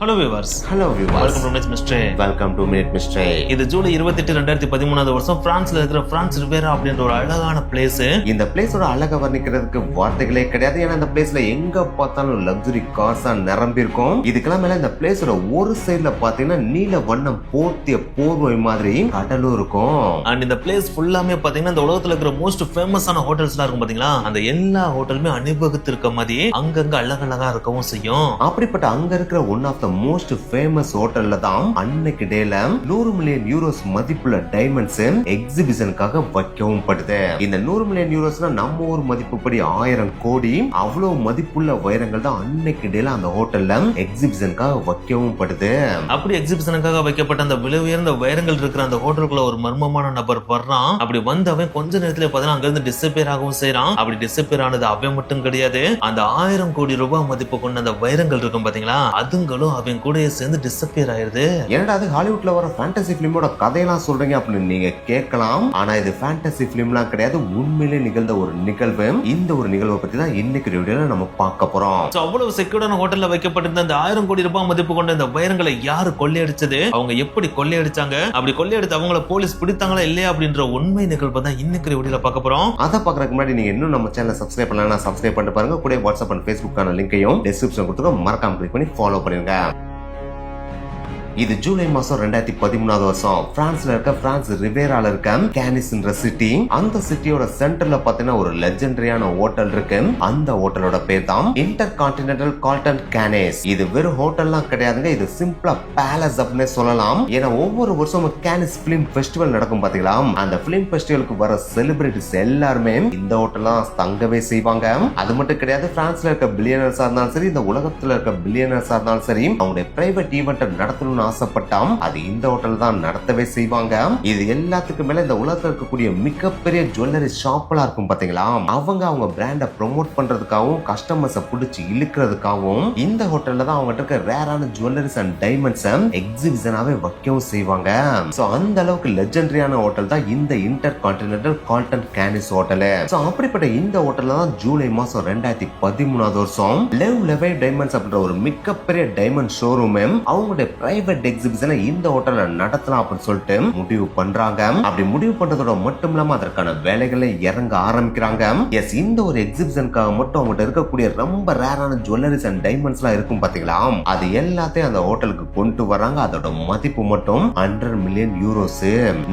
Hello viewers. Hello viewers. Welcome to Minute Mystery. Welcome to Minute Mystery. இது ஜூலை 28 2013 வருஷம் பிரான்ஸ்ல இருக்கிற பிரான்ஸ் ரிவேரா அப்படின்ற ஒரு அழகான பிளேஸ். இந்த பிளேஸோட அழகை வர்ணிக்கிறதுக்கு வார்த்தைகளே கிடையாது. ஏன்னா இந்த பிளேஸ்ல எங்க பார்த்தாலும் லக்ஸுரி கார்ஸா நிரம்பி இருக்கும். இதுக்கெல்லாம் மேல இந்த பிளேஸோட ஒரு சைடுல பாத்தீங்கன்னா நீல வண்ணம் போர்த்திய போர்வை மாதிரி கடலும் இருக்கும். அண்ட் இந்த பிளேஸ் ஃபுல்லாமே பாத்தீங்கன்னா இந்த உலகத்துல இருக்கிற மோஸ்ட் ஃபேமஸான ஹோட்டல்ஸ்லாம் இருக்கும் பாத்தீங்களா, அந்த எல்லா ஹோட்டலுமே அணிவகுத்து இருக்க மாதிரி அங்கங்க அழகழகா இருக்கவும் செய்யும். அப்படிப்பட்ட அங்க இருக்கிற one of the most famous ஹோட்டல்ல தான் அன்னைக்கு டேல 100 மில்லியன் யூரோஸ் மதிப்புள்ள டைமண்ட்ஸ் எக்ஸிபிஷனுக்காக வைக்கவும் படுது. இந்த 100 மில்லியன் யூரோஸ்னா நம்ம ஊர் மதிப்புப்படி 1000 கோடி. அவ்வளவு மதிப்புள்ள வைரங்கள் தான் அன்னைக்கு டேல அந்த ஹோட்டல்ல எக்ஸிபிஷனுக்காக வைக்கவும் படுது. அப்படி எக்ஸிபிஷனுக்காக வைக்கப்பட்ட அந்த விலை உயர்ந்த வைரங்கள் இருக்கிற அந்த ஹோட்டலுக்குள்ள ஒரு மர்மமான நபர் வர்றான். அப்படி வந்தவன் கொஞ்ச நேரத்துல பாத்தீங்கன்னா அங்க இருந்து டிஸப்பியர் ஆகவும் செய்யறான். அப்படி டிஸப்பியர் ஆனது அவன் மட்டும் கிடையாது, அந்த 1000 கோடி ரூபாய் மதிப்பு கொண்ட அந்த வைரங்கள் இருக்கும் பாத்தீங்களா, அதுங்களும் அவன் கூட சேர்ந்து டிஸப்பியர் ஆயிருது. என்னடா அது ஹாலிவுட்ல வர ஃபேண்டசி பிலிமோட கதையெல்லாம் சொல்றீங்க அப்படின்னு நீங்க கேட்கலாம். ஆனா இது ஃபேண்டசி பிலிம்லாம் கிடையாது, உண்மையிலே நிகழ்ந்த ஒரு நிகழ்வு. இந்த ஒரு நிகழ்வை பத்தி தான் இன்னைக்கு வீடியோல நம்ம பார்க்க போறோம். அவ்வளவு செக்யூர்டான ஹோட்டல்ல வைக்கப்பட்டிருந்த அந்த 1000 கோடி ரூபாய் மதிப்பு கொண்ட இந்த வைரங்களை யாரு கொள்ளையடிச்சது, அவங்க எப்படி கொள்ளையடிச்சாங்க, அப்படி கொள்ளையடித்து அவங்கள போலீஸ் பிடித்தாங்களா இல்லையா அப்படின்ற உண்மை நிகழ்வு தான் இன்னைக்கு வீடியோல பார்க்க போறோம். அதை பார்க்கறதுக்கு முன்னாடி நீங்க இன்னும் நம்ம சேனலை சப்ஸ்கிரைப் பண்ணலன்னா சப்ஸ்கிரைப் பண்ணிட்டு பாருங்க. கூட வாட்ஸ்அப் அண்ட் ஃபேஸ்புக்கான லிங்கையும் டிஸ்கிரிப்ஷன் கொடுத்துருக்கோம், மறக்காம கிளிக் பண்ணி ஃபாலோ பண்ணிருங்க. இது ஜூலை மாசம் 2013 வருஷம் பிரான்ஸ்ல இருக்க பிரான்ஸ் ரிவேரால இருக்க கேனிஸ்ன்ற சிட்டி. அந்த சிட்டியோட சென்டர்ல பாத்தீங்கன்னா ஒரு லெஜெண்டரியான ஹோட்டல் இருக்கு. அந்த ஹோட்டலோட பேர் தான் இன்டர் கான்டினென்டல் கால்டன் கேனிஸ். இது வெறும் ஹோட்டல்லாம் கிடையாதுங்க, இது சிம்பிளா பேலஸ் அப்படின்னு சொல்லலாம். ஏன்னா ஒவ்வொரு வருஷமும் கேனிஸ் பிலிம் ஃபெஸ்டிவல் நடக்கும் பாத்தீங்களா, அந்த பிலிம் ஃபெஸ்டிவலுக்கு வர செலிபிரிட்டிஸ் எல்லாருமே இந்த ஹோட்டல்ல தங்கவே செய்வாங்க. அது மட்டும் கிடையாது, பிரான்ஸ்ல இருக்க பில்லியனர்ஸா இருந்தாலும் சரி, இந்த உலகத்துல இருக்க பில்லியனர்ஸா இருந்தாலும் சரி, அவங்களுடைய பிரைவேட் ஈவென்ட் நடத்தணும் ஆசைப்பட்டாம் அது இந்த ஹோட்டல் தான் நடத்தவே செய்வாங்க. இது எல்லாத்துக்கும் மேல இந்த உலகத்துல இருக்கக்கூடிய மிகப்பெரிய ஜுவல்லரி ஷாப்லாம் இருக்கும் பாத்தீங்களா, அவங்க பிராண்ட ப்ரோமோட் பண்றதுக்காகவும் கஸ்டமர்ஸை பிடிச்சி இழுக்கிறதுக்காகவும் இந்த ஹோட்டல்ல தான் அவங்க இருக்க ரேரான ஜுவல்லரிஸ் அண்ட் டைமண்ட்ஸ் எக்ஸிபிஷனாவே வைக்கவும் செய்வாங்க. சோ அந்த அளவுக்கு லெஜெண்டரியான ஹோட்டல் தான் இந்த inter continental Galton கேனிஸ் hotel. So அப்படிப்பட்ட இந்த ஹோட்டல்ல தான் ஜூலை மாசம் 2013 வருஷம் லெவ் டைமண்ட்ஸ் அப்படின்ற ஒரு மிகப்பெரிய டைமண்ட் ஷோரூம் அவங்களுடைய பிரைவேட் எக்ஸிபிஷனை இந்த ஹோட்டல்ல நடத்தலாம் அப்படின்னு சொல்லிட்டு முடிவு பண்றாங்க. அப்படி முடிவு பண்றதோட மட்டும் இல்லாம அதற்கான வேலைகளை இறங்க ஆரம்பிக்கிறாங்க. எஸ், இந்த ஒரு எக்ஸிபிஷனுக்காக மட்டும் அவங்ககிட்ட இருக்கக்கூடிய ரொம்ப ரேரான ஜுவல்லரிஸ் அண்ட் டைமண்ட்ஸ் எல்லாம் இருக்கும் பாத்தீங்களா, அது எல்லாத்தையும் அந்த ஹோட்டலுக்கு கொண்டு வராங்க. அதோட மதிப்பு மட்டும் 100 மில்லியன் யூரோஸ்.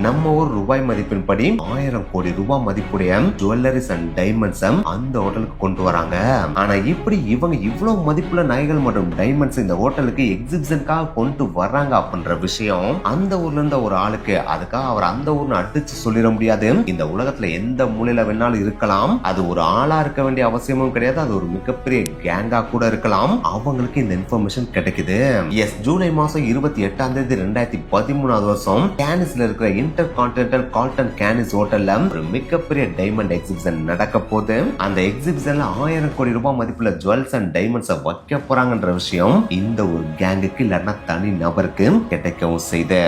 நம்ம ஊர் ரூபாய் மதிப்பின் படி 1000 கோடி ரூபாய் மதிப்புடைய ஜுவல்லரிஸ் அண்ட் டைமண்ட்ஸ் அந்த ஹோட்டலுக்கு கொண்டு வராங்க. ஆனா இப்படி இவங்க இவ்வளவு மதிப்புள்ள நகைகள் மற்றும் டைமண்ட்ஸ் இந்த ஹோட்டலுக்கு எக்ஸிபிஷனுக்காக கொண்டு வராங்க அப்படின்ற விஷயம் அந்த ஊர்ல இருந்த ஒரு ஆளுக்கு, அதுக்காக அவர் அந்த ஊர்னு அடிச்சு சொல்லிட முடியாது. இந்த உலகத்துல எந்த மூலையில வேணாலும் இருக்கலாம், அது ஒரு ஆளா இருக்க வேண்டிய அவசியமும் கிடையாது, அது ஒரு மிகப்பெரிய கேங்கா கூட இருக்கலாம். அவங்களுக்கு இந்த இன்ஃபர்மேஷன் கிடைக்குது. எஸ், ஜூலை மாசம் 28 2013 வருஷம் கேனிஸ்ல இருக்கிற இன்டர் கான்டினென்டல் கால்டன் கேனிஸ் ஹோட்டல்ல ஒரு மிகப்பெரிய டைமண்ட் எக்ஸிபிஷன் நடக்க போது. அந்த எக்ஸிபிஷன்ல 1000 கோடி ரூபாய் மதிப்புள்ள ஜுவல்ஸ் அண்ட் டைமண்ட்ஸ் வைக்க போறாங்கன்ற விஷயம் இந்த ஒரு கேங்குக்கு இல்லைன்னா தனி நபருக்கு கிடைக்கவும் செய்து.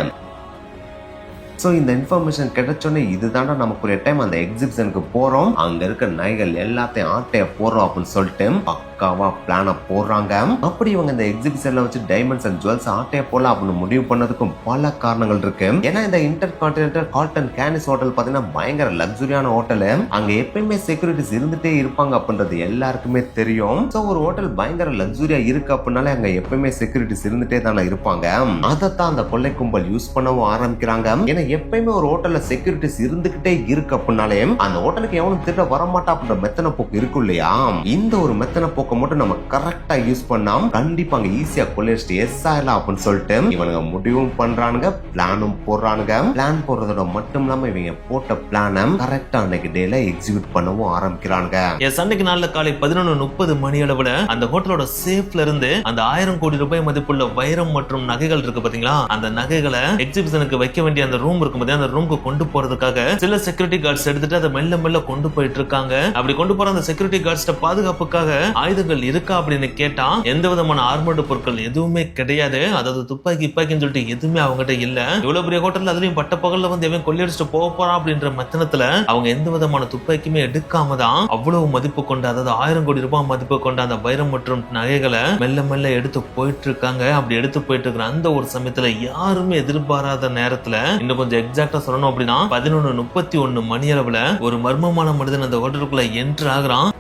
சோ இந்த இன்ஃபர்மேஷன் கிடைச்சோன்னே இதுதான்டா நமக்கு ஒரு டைம் அந்த எக்ஸிபிஷனுக்கு போறோம், அங்க இருக்க நகைகள் எல்லாத்தையும் ஆட்டைய போறோம் அப்படின்னு சொல்லிட்டு பக்காவா பிளான போடுறாங்க. அப்படி இவங்க இந்த எக்ஸிபிஷன்ல வச்சு டைமண்ட்ஸ் அண்ட் ஜுவல்ஸ் ஆட்டைய போடலாம் அப்படின்னு முடிவு பண்ணதுக்கும் பல காரணங்கள் இருக்கு. ஏன்னா இந்த இன்டர் கான்டினென்டல் கால்டன் கேனிஸ் ஹோட்டல் பாத்தீங்கன்னா பயங்கர லக்ஸுரியான ஹோட்டல். அங்க எப்பயுமே செக்யூரிட்டிஸ் இருந்துட்டே இருப்பாங்க அப்படின்றது எல்லாருக்குமே தெரியும். சோ ஒரு ஹோட்டல் பயங்கர லக்ஸுரியா இருக்கு அப்படின்னாலே அங்க எப்பயுமே செக்யூரிட்டிஸ் இருந்துட்டே தானே இருப்பாங்க. அதைத்தான் அந்த கொள்ளை கும்பல் யூஸ் பண்ணவும் ஆரம்பிக்கிறாங்க. ஏன்னா எப்பயுமே ஒரு ஹோட்டல்ல செக்யூரிட்டிஸ் இருந்துகிட்டே இருக்கு அப்படின்னாலே அந்த ஹோட்டலுக்கு எவனும் திட்ட வரமாட்டா அப்படின்ற மெத்தன போக்கு இருக்கும் இல்லையா. இந்த ஒரு மெத்தன போக்க மட்டும் நம்ம கரெக்டா யூஸ் பண்ணாம கண்டிப்பா அங்க ஈஸியா கொள்ளையடிச்சிட்டு எஸ் ஆயிடலாம் அப்படின்னு சொல்லிட்டு இவனுங்க முடிவும் பண்றானுங்க, பிளானும் போடுறானுங்க. பிளான் போடுறதோட மட்டும் இல்லாம இவங்க போட்ட பிளான கரெக்டா அன்னைக்கு டேல எக்ஸிக்யூட் பண்ணவும் ஆரம்பிக்கிறாங்க. அன்னைக்கு நாள்ல காலை 11:30 மணி அளவுல அந்த ஹோட்டலோட சேஃப்ல இருந்து அந்த 1000 கோடி ரூபாய் மதிப்புள்ள வைரம் மற்றும் நகைகள் இருக்கு பாத்தீங்களா, அந்த நகைகளை எக்ஸிபிஷனுக்கு வைக்க வேண்டிய அந்த ரூம் இருக்கும்போது அந்த ரூமுக்கு கொண்டு போறதுக்காக சில செக்யூரிட்டி கார்ட்ஸ் எடுத்துட்டு அதை மெல்ல மெல்ல கொண்டு போயிட்டு இருக்காங்க. அப்படி கொண்டு போற அந்த செக்யூரிட்டி கார்ட்ஸ் பாதுகாப்புக்காக ஆயுத ஆயுதங்கள் இருக்கா அப்படின்னு கேட்டா எந்த விதமான ஆர்மர்டு பொருட்கள் எதுவுமே கிடையாது. அதாவது துப்பாக்கின்னு சொல்லிட்டு எதுவுமே அவங்ககிட்ட இல்ல. இவ்வளவு பெரிய ஹோட்டல்ல அதுலயும் பட்ட பகல்ல வந்து எவன் கொள்ளையடிச்சுட்டு போக போறான் அப்படின்ற மெத்தனத்துல அவங்க எந்த விதமான துப்பாக்கியுமே எடுக்காம தான் அவ்வளவு மதிப்பு கொண்ட, அதாவது 1000 கோடி ரூபாய் மதிப்பு கொண்ட அந்த வைரம் மற்றும் நகைகளை மெல்ல மெல்ல எடுத்து போயிட்டு இருக்காங்க. அப்படி எடுத்து போயிட்டு இருக்கிற அந்த ஒரு சமயத்துல யாருமே எதிர்பாராத நேரத்துல, இன்னும் கொஞ்சம் எக்ஸாக்டா சொல்லணும் அப்படின்னா 11:31 மணி அளவுல ஒரு மர்மமான மனிதன் அந்த ஹோட்டலுக்குள்ள என்ட்ரு ஆகுறான்.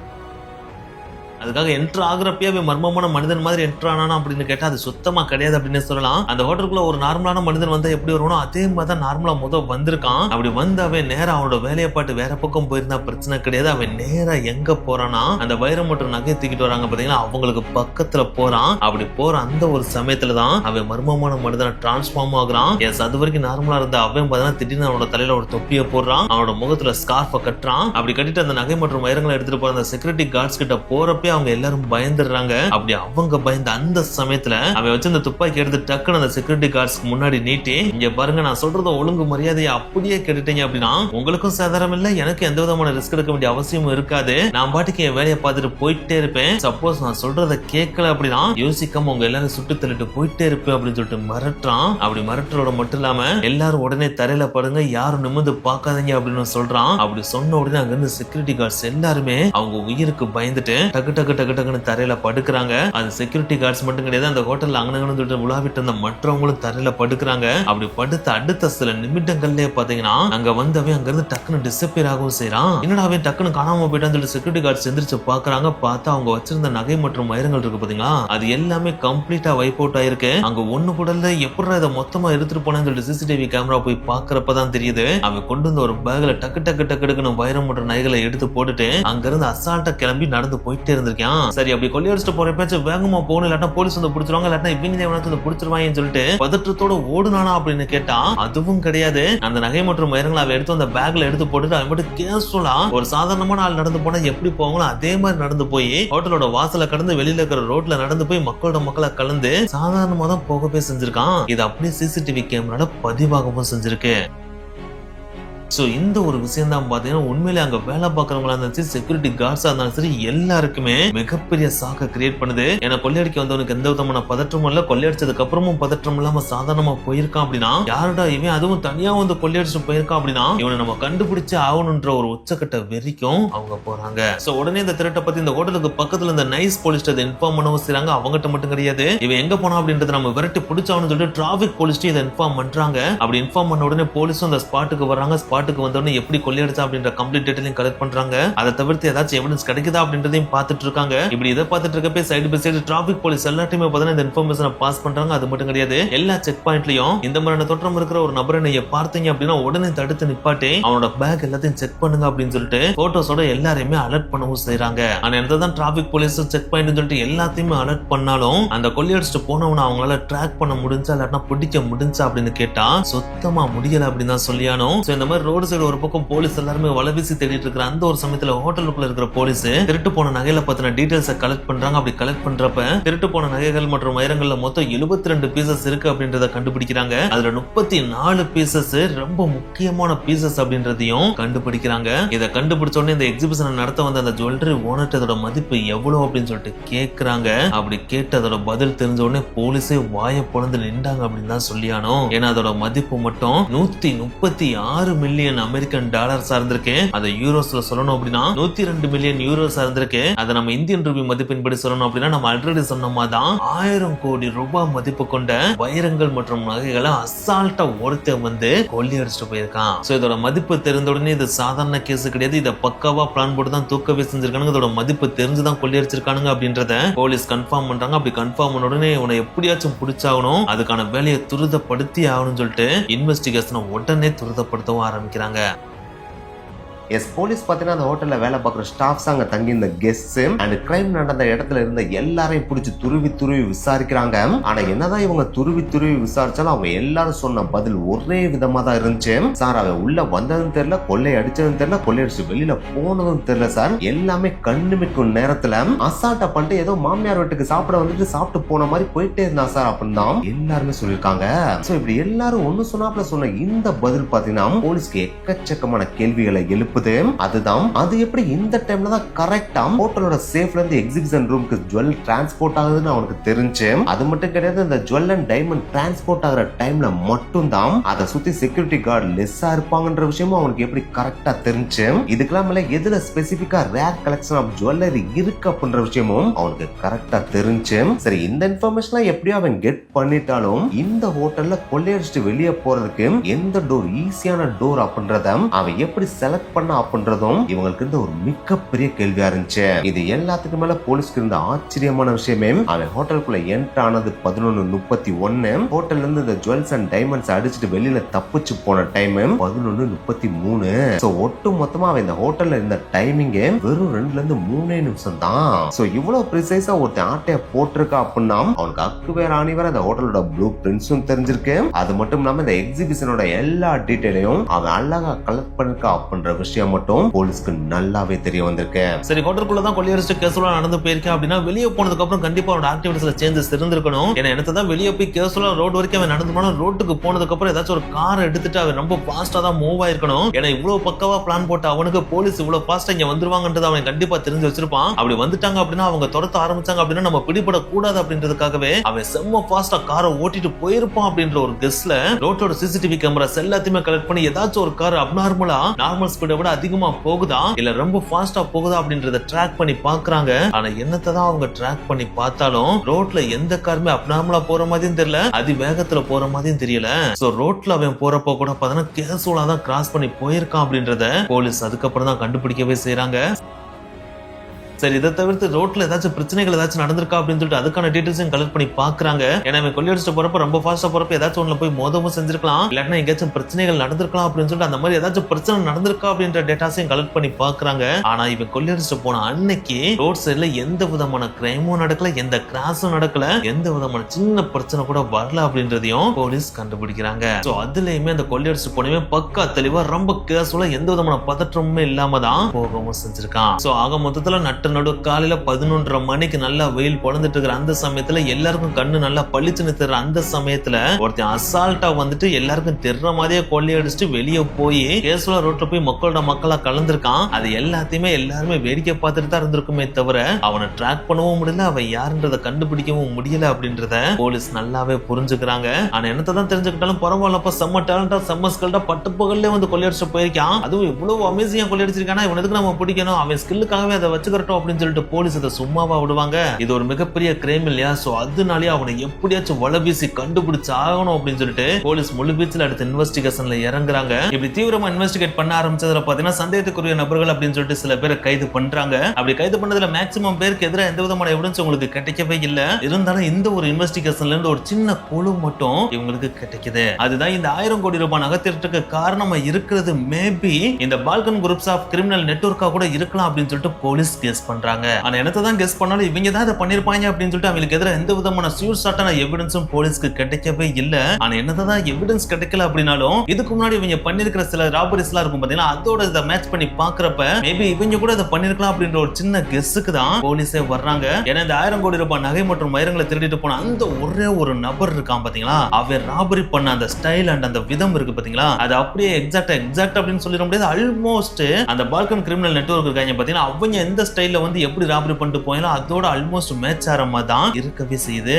அதுக்காக என்ட்ரு ஆகுறப்பயே மர்மமான மனிதன் மாதிரி என்ட்ரு ஆனானா அப்படின்னு கேட்டா அது சுத்தமா கிடையாது அப்படின்னு சொல்லலாம். அந்த ஹோட்டலுக்குள்ள ஒரு நார்மலான மனிதன் வந்து எப்படி வருவானோ அதே மாதிரி தான் நார்மலா முதல் வந்திருக்கான். அப்படி வந்து அவன் நேரா அவனோட வேலையை பாட்டு வேற பக்கம் போயிருந்தா பிரச்சனை கிடையாது. அவன் நேரா எங்க போறானா, அந்த வைரம் மற்றும் நகை தூக்கிட்டு வராங்க பாத்தீங்களா, அவங்களுக்கு பக்கத்துல போறான். அப்படி போற அந்த ஒரு சமயத்துலதான் அவன் மர்மமான மனிதனை டிரான்ஸ்ஃபார்ம் ஆகுறான். அது வரைக்கும் நார்மலா இருந்த அவன் பார்த்தா திடீர்னு அவனோட தலையில ஒரு தொப்பியை போடுறான். அவனோட முகத்துல ஸ்கார்ஃபை கட்டுறான். அப்படி கட்டிட்டு அந்த நகை மற்றும் வைரங்களை எடுத்துட்டு போற அந்த செக்யூரிட்டி கார்ட்ஸ் கிட்ட போறப்ப அவங்க எல்லாரும் பயந்துடுறாங்க. அப்படி அவங்க பயந்த அந்த சமயத்துல அவன் வச்சு அந்த துப்பாக்கி எடுத்து டக்குன்னு அந்த செக்யூரிட்டி கார்ட்ஸ்க்கு முன்னாடி நீட்டி, இங்க பாருங்க, நான் சொல்றத ஒழுங்கு மரியாதையை அப்படியே கேட்டுட்டீங்க அப்படின்னா உங்களுக்கும் சாதாரணம் இல்ல, எனக்கு எந்த விதமான ரிஸ்க் எடுக்க வேண்டிய அவசியமும் இருக்காது. நான் பாட்டுக்கு என் வேலையை பார்த்துட்டு போயிட்டே இருப்பேன். சப்போஸ் நான் சொல்றத கேட்கல அப்படின்னா யோசிக்காம உங்க எல்லாரும் சுட்டு தள்ளிட்டு போயிட்டே இருப்பேன் அப்படின்னு சொல்லிட்டு மிரட்டுறான். அப்படி மிரட்டுறோட மட்டும் இல்லாம எல்லாரும் உடனே தரையில படுங்க, யாரும் நிமிர்ந்து பார்க்காதீங்க அப்படின்னு சொல்றான். அப்படி சொன்ன உடனே அங்க இருந்து செக்யூரிட்டி கார்ட்ஸ் எல்லாருமே அவங்க உயிருக்கு பயந்துட்டு டக்கு டக்கு டக்கு டக்குன்னு தரையில படுக்கிறாங்க. அது செக்யூரிட்டி கார்ட்ஸ் மட்டும் கிடையாது, அந்த ஹோட்டல்ல அங்கனங்கன்னு சொல்லிட்டு உலாவிட்டு இருந்த மற்றவங்களும் தரையில படுக்கிறாங்க. அப்படி படுத்த அடுத்த சில நிமிடங்கள்லயே பாத்தீங்கன்னா அங்க வந்தவன் அங்க இருந்து டக்குன்னு டிசப்பியர் ஆகவும் செய்யறான். என்னடா அவன் டக்குன்னு காணாம போயிட்டான்னு சொல்லி செக்யூரிட்டி கார்ட்ஸ் எந்திரிச்சு பாக்குறாங்க. பார்த்தா அவங்க வச்சிருந்த நகை மற்றும் வைரங்கள் இருக்கு பாத்தீங்களா, அது எல்லாமே கம்ப்ளீட்டா வைப் அவுட் ஆயிருக்கு. அங்க ஒண்ணு கூட இல்ல. எப்படா இதை மொத்தமா எடுத்துட்டு போனேன்னு சொல்லிட்டு சிசிடிவி கேமரா போய் பாக்குறப்பதான் தெரியுது, அவன் கொண்டு வந்த ஒரு பேக்ல டக்கு டக்கு டக்கு டக்குன்னு வைரம் மற்றும் நகைகளை எடுத்து போட்டுட்டு அங்க இருந்து அசால்ட்டா கிளம்பி நடந்து போயிட்டே இருந்திருக்கான். சரி, அப்படி கொள்ளையடிச்சிட்டு போற பேச்சு வேகமா போகணும், இல்லாட்டா போலீஸ் வந்து பிடிச்சிருவாங்க, இல்லாட்டா இவங்க வந்து பிடிச்சிருவாங்கன்னு சொல்லிட்டு பதற்றத்தோட ஓடுனானா அப்படின்னு கேட்டா அதுவும் கிடையாது. அந்த நகை மற்றும் வைரங்களை அவன் எடுத்து அந்த பேக்ல எடுத்து போட்டுட்டு அவன் மட்டும் கேஷுவலா ஒரு சாதாரணமான ஆள் நடந்து போனா எப்படி போவாங்களோ அதே மாதிரி நடந்து போய் ஹோட்டலோட வாசல கடந்து வெளியில இருக்கிற ரோட்ல நடந்து போய் மக்களா கலந்து சாதாரணமா தான் போகவே செஞ்சிருக்கான். இது அப்படியே சிசிடிவி கேமரால பதிவாகவும் செஞ்சிருக்கு. சோ இந்த ஒரு விஷயம் தான் பாத்தீங்கன்னா உண்மையிலே அங்க வேலை பார்க்கறவங்களா இருந்தாலும் சரி, செக்யூரிட்டி கார்ட்ஸா இருந்தாலும் சரி, எல்லாருக்குமே மிகப்பெரிய சாக்க கிரியேட் பண்ணுது. ஏன்னா கொள்ளையடிக்க வந்தவனுக்கு எந்த விதமான பதற்றமும் இல்ல, கொள்ளையடிச்சதுக்கு அப்புறமும் பதற்றம் இல்லாம சாதாரணமா போயிருக்கான் அப்படின்னா யாருடா இவன், அதுவும் தனியா வந்து கொள்ளையடிச்சு போயிருக்கான் அப்படின்னா இவனை நம்ம கண்டுபிடிச்சு ஆகணும்ன்ற ஒரு உச்சக்கட்ட வெறிக்கும் அவங்க போறாங்க. சோ உடனே இந்த திருட்டை பத்தி இந்த ஹோட்டலுக்கு பக்கத்துல இந்த நைஸ் போலீஸ் இன்ஃபார்ம் பண்ணவும் செய்றாங்க. அவங்ககிட்ட மட்டும் கிடையாது, இவன் எங்க போனா அப்படின்றத நம்ம விரட்டி பிடிச்சாவன்னு சொல்லிட்டு டிராபிக் போலீஸ் இதை இன்ஃபார்ம் பண்றாங்க. அப்படி இன்ஃபார்ம் பண்ண உடனே போலீஸும் அந்த ஸ்பாட்டுக்கு வர்றாங்க. ஸ்பாட்டுக்கு வந்தோடனே எப்படி கொள்ளையடிச்சா அப்படின்ற கம்ப்ளீட் டீடைலையும் கலெக்ட் பண்றாங்க. அதை தவிர்த்து ஏதாச்சும் எவிடன்ஸ் கிடைக்குதா அப்படின்றதையும் பார்த்துட்டு இருக்காங்க. இப்படி இதை பார்த்துட்டு இருக்கப்ப side by side traffic police எல்லாத்தையுமே பார்த்தா இந்த இன்ஃபர்மேஷனை பாஸ் பண்றாங்க. அது மட்டும் கிடையாது, எல்லா செக் பாயிண்ட்லயும் இந்த மாதிரியான தோற்றம் இருக்கிற ஒரு நபரை நீங்க பார்த்தீங்க அப்படின்னா உடனே தடுத்து நிப்பாட்டி அவனோட பேக் எல்லாத்தையும் செக் பண்ணுங்க அப்படின்னு சொல்லிட்டு போட்டோஸோட எல்லாரையுமே அலர்ட் பண்ணவும் செய்யறாங்க. ஆனா என்னதான் டிராபிக் போலீஸ் செக் பாயிண்ட் சொல்லிட்டு எல்லாத்தையுமே அலர்ட் பண்ணாலும் அந்த கொள்ளையடிச்சிட்டு போனவனை அவங்களால ட்ராக் பண்ண முடிஞ்சா இல்லாட்டா பிடிக்க முடிஞ்சா அப்படின்னு கேட்டா சுத்தமா முடியல அப்படின்னு தான் சொல்லியானோ. இந்த மாதிரி ரோடு சைடு ஒரு பக்கம் போலீஸ் எல்லாருமே வலவீசி தேடிட்டு இருக்கிற அந்த ஒரு சமயத்துல ஹோட்டலுக்குள்ள இருக்கிற போலீஸ் திருட்டு போன நகையில பத்தின டீடைல்ஸை கலெக்ட் பண்றாங்க. அப்படி கலெக்ட் பண்றப்ப திருட்டு போன நகைகள் மற்றும் வைரங்கள்ல மொத்தம் 72 பீசஸ் இருக்கு அப்படின்றத கண்டுபிடிக்கிறாங்க. அதுல 34 பீசஸ் ரொம்ப முக்கியமான பீசஸ் அப்படின்றதையும் கண்டுபிடிக்கிறாங்க. இதை கண்டுபிடிச்ச உடனே இந்த எக்ஸிபிஷன் நடத்த வந்த அந்த ஜுவல்லரி ஓனர் அதோட மதிப்பு எவ்வளவு அப்படின்னு சொல்லிட்டு கேக்குறாங்க. அப்படி கேட்டு அதோட பதில் தெரிஞ்ச உடனே போலீஸே வாயை பொழந்து நின்றாங்க அப்படின்னு தான் சொல்லியானோ. ஏன்னா அதோட மதிப்பு மட்டும் 136 மில்லியன் அமெரிக்கன் டாலர்ஸா இருந்திருக்கு. அதை யூரோஸ்ல சொல்லணும் அப்படின்னா 102 மில்லியன் யூரோஸா இருந்திருக்கு. அதை நம்ம இந்தியன் ரூபி மதிப்பின்படி சொல்லணும் அப்படின்னா நம்ம ஆல்ரெடி சொன்ன மாதிரி 1000 கோடி ரூபாய் மதிப்பு கொண்ட வைரங்கள் மற்றும் நகைகளை அசால்ட்டா ஒருத்த வந்து கொள்ளையடிச்சிட்டு போயிருக்கான். சோ இதோட மதிப்பு தெரிந்த உடனே இது சாதாரண கேஸ் கிடையாது, இதை பக்காவா பிளான் போட்டு தான் தூக்கவே செஞ்சிருக்கானுங்க. இதோட மதிப்பு தெரிஞ்சுதான் கொள்ளையடிச்சிருக்கானுங்க அப்படின்றத போலீஸ் கன்ஃபார்ம் பண்றாங்க. அப்படி கன்ஃபார்ம் பண்ண உடனே உன்னை எப்படியாச்சும் பிடிச்சாகணும், அதுக்கான வேலையை துரிதப்படுத்தி ஆகணும்னு சொல்லிட்டு இன்வெஸ்டிகேஷனை உடனே துரிதப்படுத்தவும் ஆரம்பிக்கிறாங்க. போலீஸ் பாத்தீங்கன்னா அந்த ஹோட்டல்ல வேலை பார்க்குற ஸ்டாஃப்ஸ் அங்க தங்கி இந்த கெஸ்ட் அண்ட் கிரைம் நடந்த இடத்துல இருந்த எல்லாரையும் பிடிச்சி துருவி விசாரிக்கிறாங்க. ஆனா என்னதான் இவங்க துருவி விசாரிச்சாலும் அவங்க எல்லாரும் சொன்ன பதில் ஒரே விதமா தான் இருந்துச்சு. சார் அவன் உள்ள வந்ததும் தெரியல, கொள்ளை அடிச்சதும் தெரியல, கொள்ளையடிச்சு வெளியில போனதும் தெரியல சார், எல்லாமே கண்ணுமிக்கும் நேரத்துல அசால்ட்டா பண்ணிட்டு ஏதோ மாமியார் வீட்டுக்கு சாப்பிட வந்துட்டு சாப்பிட்டு போன மாதிரி போயிட்டே இருந்தா சார் அப்படின்னு தான் எல்லாருமே சொல்லியிருக்காங்க. சோ இப்படி எல்லாரும் ஒண்ணு சொன்னாப்ல சொன்ன இந்த பதில் பாத்தீங்கன்னா போலீஸ்க்கு எக்கச்சக்கமான கேள்விகளை எழுப்புது. கொடுக்குது. அது எப்படி இந்த டைம்ல தான் கரெக்டா ஹோட்டலோட சேஃப்ல இருந்து எக்ஸிபிஷன் ரூமுக்கு ஜுவல் டிரான்ஸ்போர்ட் ஆகுதுன்னு அவனுக்கு தெரிஞ்சு. அது மட்டும் கிடையாது, இந்த ஜுவல் அண்ட் டைமண்ட் டிரான்ஸ்போர்ட் ஆகிற டைம்ல மட்டும் தான் அதை சுத்தி செக்யூரிட்டி கார்டு லெஸ்ஸா இருப்பாங்கன்ற விஷயமும் அவனுக்கு எப்படி கரெக்டா தெரிஞ்சு. இதுக்கெல்லாம் மேல எதுல ஸ்பெசிபிக்கா ரேர் கலெக்ஷன் ஆஃப் ஜுவல்லரி இருக்கு அப்படின்ற விஷயமும் அவனுக்கு கரெக்டா தெரிஞ்சு. சரி, இந்த இன்ஃபர்மேஷன் எப்படியும் அவன் கெட் பண்ணிட்டாலும் இந்த ஹோட்டல்ல கொள்ளையடிச்சிட்டு வெளியே போறதுக்கு எந்த டோர் ஈஸியான டோர் அப்படின்றத அவன் எப்படி செலக்ட் பண்ண அப்படின்றதும் இவங்களுக்கு இருந்த ஒரு மிகப்பெரிய கேள்வியா இருந்துச்சு. இது எல்லாத்துக்கு மேல போலீஸ்க்கு இருந்த ஆச்சரியமான விஷயமே, அவன் ஹோட்டலுக்குள்ள என்டர் ஆனது 11:31. ஹோட்டல்ல இருந்து இந்த ஜுவல்ஸ் அண்ட் டைமண்ட்ஸ் அடிச்சுட்டு வெளியில தப்பிச்சு போன டைம் 11:33. சோ ஒட்டு மொத்தமா அவன் இந்த ஹோட்டல்ல இருந்த டைமிங் வெறும் 2 ல இருந்து 3 நிமிஷம் தான். சோ இவ்வளவு ப்ரிசைஸா ஒருத்தன் ஆட்டைய போட்டிருக்கா அப்படின்னா அவனுக்கு அக்கு வேற ஆணி வேற அந்த ஹோட்டலோட ப்ளூ பிரிண்ட்ஸும் தெரிஞ்சிருக்கு. அது மட்டும் இல்லாம இந்த எக்ஸிபிஷனோட எல்லா டீடைலையும் அவன் அழகா கலெக்ட் பண்ணிருக்கா அப்படின்ற விஷயம் மட்டும் போலீஸ்க்கு நல்லாவே தெரிய வந்திருக்கு. சரி, ஹோட்டலுக்குள்ளதான் கொள்ளையடிச்சு கேஸ்லாம் நடந்து போயிருக்கேன் அப்படின்னா வெளியே போனதுக்கு அப்புறம் கண்டிப்பா அவனோட ஆக்டிவிட்டிஸ்ல சேஞ்சஸ் இருந்திருக்கணும். ஏன்னா என்னதான் வெளியே போய் கேஸ்லாம் ரோட் வரைக்கும் அவன் நடந்து போனா ரோட்டுக்கு போனதுக்கு அப்புறம் ஏதாச்சும் ஒரு கார் எடுத்துட்டு அவன் ரொம்ப ஃபாஸ்டா தான் மூவ் ஆயிருக்கணும். ஏன்னா இவ்வளவு பக்கவா பிளான் போட்டு அவனுக்கு போலீஸ் இவ்வளவு ஃபாஸ்டா இங்க வந்துருவாங்கன்றது அவன் கண்டிப்பா தெரிஞ்சு வச்சிருப்பான். அப்படி வந்துட்டாங்க அப்படின்னா அவங்க துரத்த ஆரம்பிச்சாங்க அப்படின்னா நம்ம பிடிபடக்கூடாது அப்படின்றதுக்காகவே அவன் செம்ம ஃபாஸ்டா காரை ஓட்டிட்டு போயிருப்பான் அப்படின்ற ஒரு கெஸ்ல ரோட்டோட சிசிடிவி கேமராஸ் எல்லாத்தையுமே கலெக்ட் பண்ணி ஏதாச்சும் ஒரு கார் அப்நார்மலா நார்மல் ஸ்பீடை விட அதிகமா போகுதா இல்ல ரொம்ப ஃபாஸ்டா போகுதா அப்படின்றத ட்ராக் பண்ணி பாக்குறாங்க. ஆனா என்னத்தை தான் அவங்க ட்ராக் பண்ணி பார்த்தாலும் ரோட்ல எந்த காருமே அப்நார்மலா போற மாதிரியும் தெரியல, அதி வேகத்துல போற மாதிரியும் தெரியல. சோ ரோட்ல அவன் போறப்போ கூட பாத்தீங்கன்னா கேஷுவலா தான் கிராஸ் பண்ணி போயிருக்கான் அப்படின்றத போலீஸ் அதுக்கப்புறம் தான் கண்டுபிடிக்கவே செய்யறாங்க. சரி, இதை தவிர்த்து ரோட்ல ஏதாச்சும் பிரச்சனைகள் ஏதாச்சும் நடந்திருக்கா அப்படின்னு சொல்லிட்டு அதுக்கான டீடைல்ஸையும் கலெக்ட் பண்ணி பாக்குறாங்க. ஏன்னா கொள்ளையடிச்சு போறப்ப ரொம்ப ஃபாஸ்டா போறப்ப ஏதாச்சும் ஒண்ணுல போய் மோதவும் செஞ்சிருக்கலாம், இல்லாட்டினா எங்கேயாச்சும் பிரச்சனைகள் நடந்திருக்கலாம் அப்படின்னு சொல்லிட்டு அந்த மாதிரி ஏதாச்சும் பிரச்சனை நடந்திருக்கா அப்படின்ற டேட்டாஸையும் கலெக்ட் பண்ணி பாக்குறாங்க. ஆனா இவன் கொள்ளையடிச்சு போன அன்னைக்கு ரோட் சைட்ல எந்த விதமான கிரைமும் நடக்கல, எந்த கிராஸும் நடக்கல, எந்த விதமான சின்ன பிரச்சனை கூட வரல அப்படின்றதையும் போலீஸ் கண்டுபிடிக்கிறாங்க. சோ அதுலயுமே அந்த கொள்ளையடிச்சு போனவன் பக்கா தெளிவா ரொம்ப கேஷுவலா எந்த விதமான பதற்றமுமே இல்லாம தான் போகவும் செஞ்சிருக்கான். சோ ஆக மொத்தத்துல நட்டு நடு காலையில 11:30 மணிக்கு நல்லா வெயில் பொழந்துட்டு இருக்கிற அந்த சமயத்துல எல்லாருக்கும் கண்ணு நல்லா பளிச்சுன்னு தெரியற அந்த சமயத்துல ஒருத்தன் அசால்ட்டா வந்துட்டு எல்லாருக்கும் தெரியற மாதிரியே கொள்ளையடிச்சுட்டு வெளியே போய் கேஸ்ல ரோட்ல போய் மக்களா கலந்துருக்கான். அது எல்லாத்தையுமே எல்லாருமே வேடிக்கை பார்த்துட்டு தான் இருந்திருக்குமே தவிர அவனை ட்ராக் பண்ணவும் முடியல, அவன் யாருன்றத கண்டுபிடிக்கவும் முடியல அப்படின்றத போலீஸ் நல்லாவே புரிஞ்சுக்கிறாங்க. ஆனா என்னத்தை தான் தெரிஞ்சுக்கிட்டாலும் பரவாயில்லப்ப செம்ம டேலண்டா செம்ம ஸ்கில்டா பட்டுப்பகல்ல வந்து கொள்ளையடிச்சு போயிருக்கான். அதுவும் இவ்வளவு அமேசிங்கா கொள்ளையடிச்சிருக்கானா இவனுக்கு நம்ம பிடிக்கணும், அவன் ஸ்கில்லுக்காகவே அதை வச்சுக்கிறோம் அப்படின்னு சொல்லிட்டு போலீஸ் அதை சும்மாவா விடுவாங்க? இது ஒரு மிகப்பெரிய கிரைம் இல்லையா? சோ அதனாலே அவனை எப்படியாச்சும் வலை வீசி கண்டுபிடிச்சு ஆகணும் அப்படின்னு சொல்லிட்டு போலீஸ் முழு வீச்சில் அடுத்த இன்வெஸ்டிகேஷன்ல இறங்குறாங்க. இப்படி தீவிரமா இன்வெஸ்டிகேட் பண்ண ஆரம்பிச்சதுல பாத்தீங்கன்னா சந்தேகத்துக்குரிய நபர்கள் அப்படின்னு சொல்லிட்டு சில பேரை கைது பண்றாங்க. அப்படி கைது பண்ணதுல மேக்சிமம் பேருக்கு எதிராக எந்த விதமான எவிடன்ஸ் உங்களுக்கு கிடைக்கவே இல்ல. இருந்தாலும் இந்த ஒரு இன்வெஸ்டிகேஷன்ல இருந்து ஒரு சின்ன குழு மட்டும் இவங்களுக்கு கிடைக்குது. அதுதான் இந்த 1000 கோடி ரூபாய் நகர்த்திற்கு காரணமா இருக்கிறது மேபி இந்த பால்கன் குரூப்ஸ் ஆஃப் கிரிமினல் நெட்வொர்க்கா கூட இருக்கலாம் அப்படின்னு சொல்லிட்டு போலீஸ் கேஸ் பண்றாங்க. ஆனா என்னத்தை தான் கெஸ் பண்ணாலும் இவங்க தான் இதை பண்ணிருப்பாங்க அப்படின்னு சொல்லிட்டு அவங்களுக்கு எதிராக எந்த விதமான ஷூர் ஷாட்டான எவிடன்ஸும் போலீஸ்க்கு கிடைக்கவே இல்ல. ஆனா என்னதான் எவிடன்ஸ் கிடைக்கல அப்படின்னாலும் இதுக்கு முன்னாடி இவங்க பண்ணிருக்கிற சில ராபரிஸ் எல்லாம் இருக்கும் பாத்தீங்கன்னா அதோட இதை மேட்ச் பண்ணி பாக்குறப்ப மேபி இவங்க கூட இதை பண்ணிருக்கலாம் அப்படின்ற ஒரு சின்ன கெஸ்ஸுக்கு தான் போலீஸே வர்றாங்க. ஏன்னா இந்த 1000 கோடி ரூபாய் நகை மற்றும் வைரங்களை திருடிட்டு போன அந்த ஒரே ஒரு நபர் இருக்கான் பாத்தீங்களா, அவன் ராபரி பண்ண அந்த ஸ்டைல் அண்ட் அந்த விதம் இருக்கு பாத்தீங்களா, அது அப்படியே எக்ஸாக்ட் அப்படின்னு சொல்லிட முடியாது. ஆல்மோஸ்ட் அந்த பால்கன் கிரிமினல் நெட்வொர்க் இருக்காங்க பாத்தீங்கன்னா அவங்க எந்த ஸ்டைல்ல வந்து எப்படி ராபரி பண்ணிட்டு போயிலும் அதோட ஆல்மோஸ்ட் மேட்ச் ஆற மாதிரி தான் இருக்கவே செய்யுது.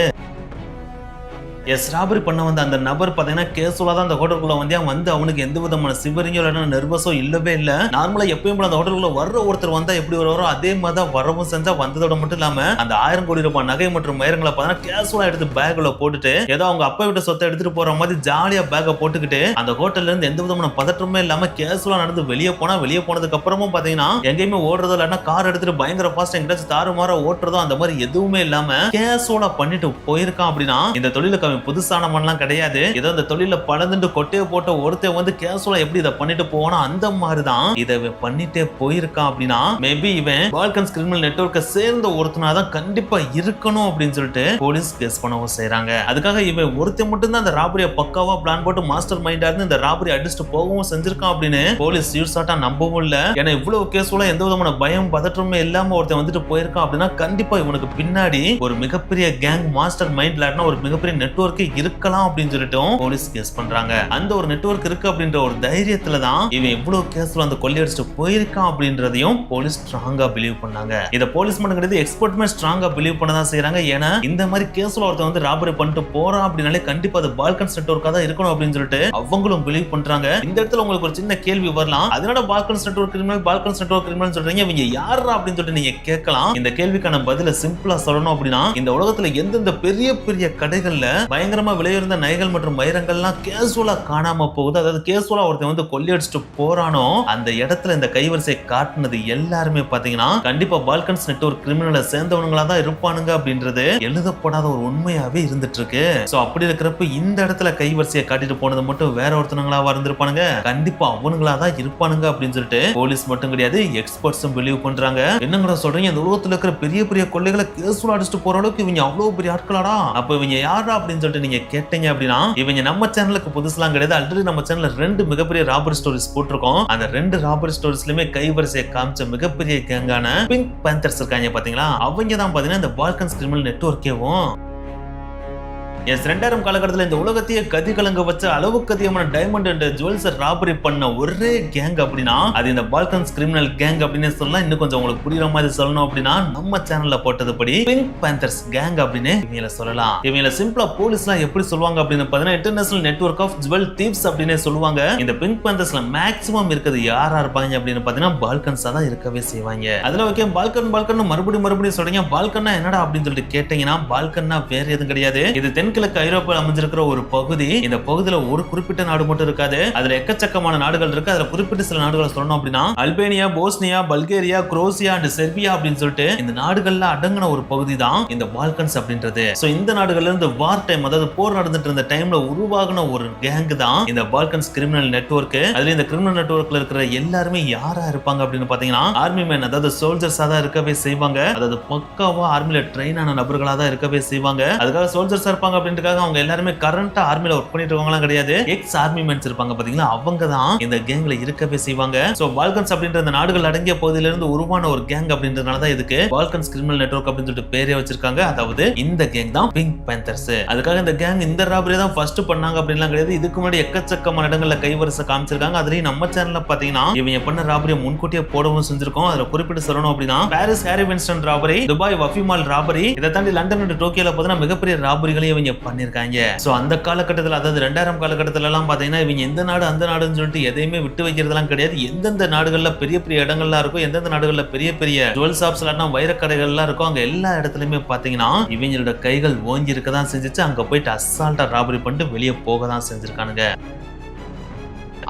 ராபரி பண்ண வந்த அந்த நபர் பாத்தீங்கன்னா கேஷுவலா தான் அந்த ஹோட்டலுக்குள்ள வந்து அவனுக்கு எந்த விதமான சிவரிங்கோ இல்லைன்னா நர்வஸோ இல்லவே இல்லை. நார்மலா எப்பயும் போல அந்த ஹோட்டலுக்குள்ள வர்ற ஒருத்தர் வந்தா எப்படி வருவாரோ அதே மாதிரி தான் வரவும் செஞ்சா வந்ததோட மட்டும் இல்லாம அந்த 1000 கோடி ரூபாய் நகை மற்றும் வைரங்களை பாத்தீங்கன்னா கேஷுவலா எடுத்து பேக்ல போட்டுட்டு ஏதோ அவங்க அப்பா விட்ட சொத்தை எடுத்துட்டு போற மாதிரி ஜாலியா பேக்கை போட்டுக்கிட்டு அந்த ஹோட்டல்ல இருந்து எந்த விதமான பதற்றமே இல்லாம கேஷுவலா நடந்து வெளியே போனதுக்கு அப்புறமும் பாத்தீங்கன்னா எங்கேயுமே ஓடுறதோ இல்லைன்னா கார் எடுத்துட்டு பயங்கர ஃபாஸ்ட் எங்கேயாச்சும் தாறுமாற ஓட்டுறதோ அந்த மாதிரி எதுவுமே இல்லாம கேஷுவலா பண்ணிட்டு போயிருக்கான். அப்படின்னா இந்த தொழிலுக்கு புதுசானவன்லாம் கிடையாது. ஏதோ இந்த தொழில பழந்துட்டு கொட்டையை போட்ட ஒருத்தர் வந்து கேஷுவலா எப்படி இதை பண்ணிட்டு போவானோ அந்த மாதிரிதான் இதை பண்ணிட்டே போயிருக்கான். அப்படின்னா மேபி இவன் பால்கன்ஸ் கிரிமினல் நெட்வொர்க்கை சேர்ந்த ஒருத்தனாதான் கண்டிப்பா இருக்கணும் அப்படின்னு சொல்லிட்டு போலீஸ் கெஸ் பண்ணவும் செய்யறாங்க. அதுக்காக இவன் ஒருத்தர் மட்டும் தான் அந்த ராபரியை பக்காவா பிளான் போட்டு மாஸ்டர் மைண்டா இருந்து இந்த ராபரி அடிச்சுட்டு போகவும் செஞ்சிருக்கான் அப்படின்னு போலீஸ் யூர்ஸாட்டா நம்பவும் இல்ல. ஏன்னா இவ்வளவு கேஷுவலா எந்த விதமான பயம் பதற்றமே இல்லாம ஒருத்தன் வந்துட்டு போயிருக்கான் அப்படின்னா கண்டிப்பா இவனுக்கு பின்னாடி ஒரு மிகப்பெரிய கேங் மாஸ்டர் மைண்ட் இல்லாட்டினா ஒரு மிகப்பெரிய நெட்வொர்க் நெட்வொர்க் இருக்கலாம் அப்படின்னு சொல்லிட்டு போலீஸ் கெஸ் பண்றாங்க. அந்த ஒரு நெட்வொர்க் இருக்கு அப்படின்ற ஒரு தைரியத்துல தான் இவன் இவ்வளவு கேஸ்ல அந்த கொள்ளையடிச்சு போயிருக்கான் அப்படின்றதையும் போலீஸ் ஸ்ட்ராங்கா பிலீவ் பண்ணாங்க. இத போலீஸ் மட்டும் கிடையாது, எக்ஸ்பர்ட்மே ஸ்ட்ராங்கா பிலீவ் பண்ணதான் செய்யறாங்க. ஏன்னா இந்த மாதிரி கேஸ்ல ஒருத்தன் வந்து ராபரி பண்ணிட்டு போறான் அப்படின்னாலே கண்டிப்பா அது பால்கன்ஸ் நெட்வொர்க்கா தான் இருக்கணும் அப்படின்னு சொல்லிட்டு அவங்களும் பிலீவ் பண்றாங்க. இந்த இடத்துல உங்களுக்கு ஒரு சின்ன கேள்வி வரலாம், அதனால பால்கன்ஸ் நெட்வொர்க் கிரிமினல் சொல்றீங்க, இவங்க யாரா அப்படின்னு சொல்லிட்டு நீங்க கேட்கலாம். இந்த கேள்விக்கான பதில சிம்பிளா சொல்லணும் அப்படின்னா, இந்த உலகத்துல எந்தெந்த பெரிய பெரிய கடைகள்ல பயங்கரமா விலையுயர்ந்த நகைகள் மற்றும் வைரங்கள்லாம் கேசுவலா காணாம போகுது, அதாவது கேசுவலா ஒருத்தன் வந்து கொள்ளையடிச்சிட்டு போறானோ அந்த இடத்துல இந்த கைவரிசை காட்டுனது எல்லாருமே பாத்தீங்கன்னா கண்டிப்பா பால்கன்ஸ் நெட்வொர்க் கிரிமினலை சேர்ந்தவங்களா தான் இருப்பானுங்க அப்படின்றது எழுதப்படாத ஒரு உண்மையாவே இருந்துட்டு இருக்கு. சோ அப்படி இருக்கிறப்ப இந்த இடத்துல கைவரிசையை காட்டிட்டு போனது மட்டும் வேற ஒருத்தனங்களாவா இருந்திருப்பானுங்க, கண்டிப்பா அவனுங்களா தான் இருப்பானுங்க அப்படின்னு சொல்லிட்டு போலீஸ் மட்டும் கிடையாது எக்ஸ்பர்ட்ஸும் பிலீவ் பண்றாங்க. என்னங்கடா சொல்றீங்க, இந்த உலகத்துல இருக்கிற பெரிய பெரிய கொள்ளைகளை கேசுவலா அடிச்சுட்டு போற அளவுக்கு இவங்க அவ்வளவு பெரிய ஆட்களாடா, அப்ப இவங்க யாரா அப்படின்னு சொல்லிட்டு நீங்க கேட்டீங்க அப்படின்னா, இவங்க நம்ம சேனலுக்கு புதுசுலாம் கிடையாது. ஆல்ரெடி நம்ம சேனல்ல 2 மிகப்பெரிய ராபரி ஸ்டோரிஸ் போட்டிருக்கோம். அந்த 2 ராபரி ஸ்டோரிஸ்லயுமே கைவரிசையை காமிச்ச மிகப்பெரிய கேங்கான பிங்க் பேந்தர்ஸ் இருக்காங்க பாத்தீங்களா, அவங்க தான் பாத்தீங்கன்னா இந்த பால்கன்ஸ் கிரிமினல் நெட்வொர்க்கேவும். 2000 காலகட்டத்தில் இந்த உலகத்தையே கதி கலங்க வச்ச அளவுக்கு அதிகமான டைமண்ட் அண்ட் ஜுவல்ஸ் ராபரி பண்ண ஒரே கேங் அப்படின்னா அது இந்த பால்கன்ஸ் கிரிமினல் கேங் அப்படின்னு சொல்லலாம். இன்னும் கொஞ்சம் உங்களுக்கு புரியுற மாதிரி சொல்லணும் அப்படின்னா நம்ம சேனல்ல போட்டதுபடி பிங்க் பேந்தர்ஸ் கேங் அப்படின்னு இவங்கள சொல்லலாம். இவங்கள சிம்பிளா போலீஸ்லாம் எப்படி சொல்லுவாங்க அப்படின்னு பார்த்தீங்கன்னா international network of jewel thieves அப்படின்னு சொல்லுவாங்க. இந்த பிங்க் பேந்தர்ஸ்ல மேக்ஸிமம் இருக்கிறது யாரா இருப்பாங்க அப்படின்னு பார்த்தீங்கன்னா பால்கன்ஸா தான் இருக்கவே செய்வாங்க. அதுல ஓகே பால்கன் மறுபடியும் சொல்றீங்க, பால்கன்னா என்னடா அப்படின்னு சொல்லிட்டு கேட்டீங்கன்னா பால்கன்னா வேற எதுவும் கிடையாது, இது தென்கிழக்கு ஐரோப்பாவில் அமைஞ்சிருக்கிற ஒரு பகுதி. இந்த பகுதியில ஒரு குறிப்பிட்ட நாடு மட்டும் இருக்காது, அதுல எக்கச்சக்கமான நாடுகள் இருக்கு. அதுல குறிப்பிட்ட சில நாடுகளை சொல்லணும் அப்படின்னா Albania, Bosnia, Bulgaria, Croatia and Serbia அப்படின்னு சொல்லிட்டு இந்த நாடுகள்ல அடங்கின ஒரு பகுதி தான் இந்த பால்கன்ஸ் அப்படின்றது. சோ இந்த நாடுகள்ல இருந்து வார் டைம், அதாவது போர் நடந்துட்டு இருந்த டைம்ல உருவாகின ஒரு கேங் தான் இந்த பால்கன்ஸ் கிரிமினல் நெட்வொர்க். அதுல இந்த கிரிமினல் நெட்வொர்க்ல இருக்கிற எல்லாருமே யாரா இருப்பாங்க அப்படின்னு பாத்தீங்கன்னா ஆர்மி மேன், அதாவது சோல்ஜர்ஸா தான் இருக்கவே செய்வாங்க. அதாவது பக்காவா ஆர்மில ட்ரெயின் ஆன நபர்களா தான் இருக்கவே செய்வாங்க. அதுக்காக சோல்ஜர்ஸா இருப்பாங்க அப்படின்ட்டு அவங்க எல்லாருமே கரண்டா ஆர்மில ஒர்க் பண்ணிட்டு இருக்கவங்கலாம் கிடையாது, எக்ஸ் ஆர்மி மென்ஸ் இருப்பாங்க பாத்தீங்களா, அவங்க தான் இந்த கேங்ல இருக்கவே செய்வாங்க. சோ பால்கன்ஸ் அப்படின்ற இந்த நாடுகள் அடங்கிய பகுதியில இருந்து உருவான ஒரு கேங் அப்படின்றதுனால தான் இதுக்கு பால்கன்ஸ் கிரிமினல் நெட்வொர்க் அப்படின்னு சொல்லிட்டு பேரே வச்சிருக்காங்க. அதாவது இந்த கேங் தான் பிங்க் பேந்தர்ஸ். அதுக்காக இந்த கேங் இந்த ராபரி தான் ஃபர்ஸ்ட் பண்ணாங்க அப்படின்லாம் கிடையாது, இதுக்கு முன்னாடி எக்கச்சக்கமான இடங்கள்ல கைவரிசை காமிச்சிருக்காங்க. அதுலயும் நம்ம சேனல்ல பாத்தீங்கன்னா இவங்க பண்ண ராபரியை முன்கூட்டியே போடவும் செஞ்சிருக்கோம். அதுல குறிப்பிட்டு சொல்லணும் அப்படின்னா Paris Harry Winston robbery, Dubai Wafi mall robbery, இதை தாண்டி லண்டன் அண்ட் டோக்கியோல பாத்தீங்கன்னா மிகப்பெரிய ராபரிகளையும் இவங்க பண்ணிருக்காங்க. சோ அந்த காலகட்டத்தில், அதாவது 2000 காலகட்டத்துல எல்லாம் பாத்தீங்கன்னா இவங்க எந்த நாடு அந்த நாடுன்னு சொல்லிட்டு எதையுமே விட்டு வைக்கிறதுலாம் கிடையாது. எந்தெந்த நாடுகள்ல பெரிய பெரிய இடங்கள்லாம் இருக்கும், எந்தெந்த நாடுகள்ல பெரிய பெரிய ஜுவல் ஷாப்ஸ் எல்லாம் வைரக்கடைகள்லாம் இருக்கும், அங்க எல்லா இடத்துலயுமே பாத்தீங்கன்னா இவங்களோட கைகள் ஓங்கி இருக்கதான் செஞ்சுச்சு. அங்க போயிட்டு அசால்ட்டா ராபரி பண்ணிட்டு வெளியே போக தான் செஞ்சிருக்கானுங்க.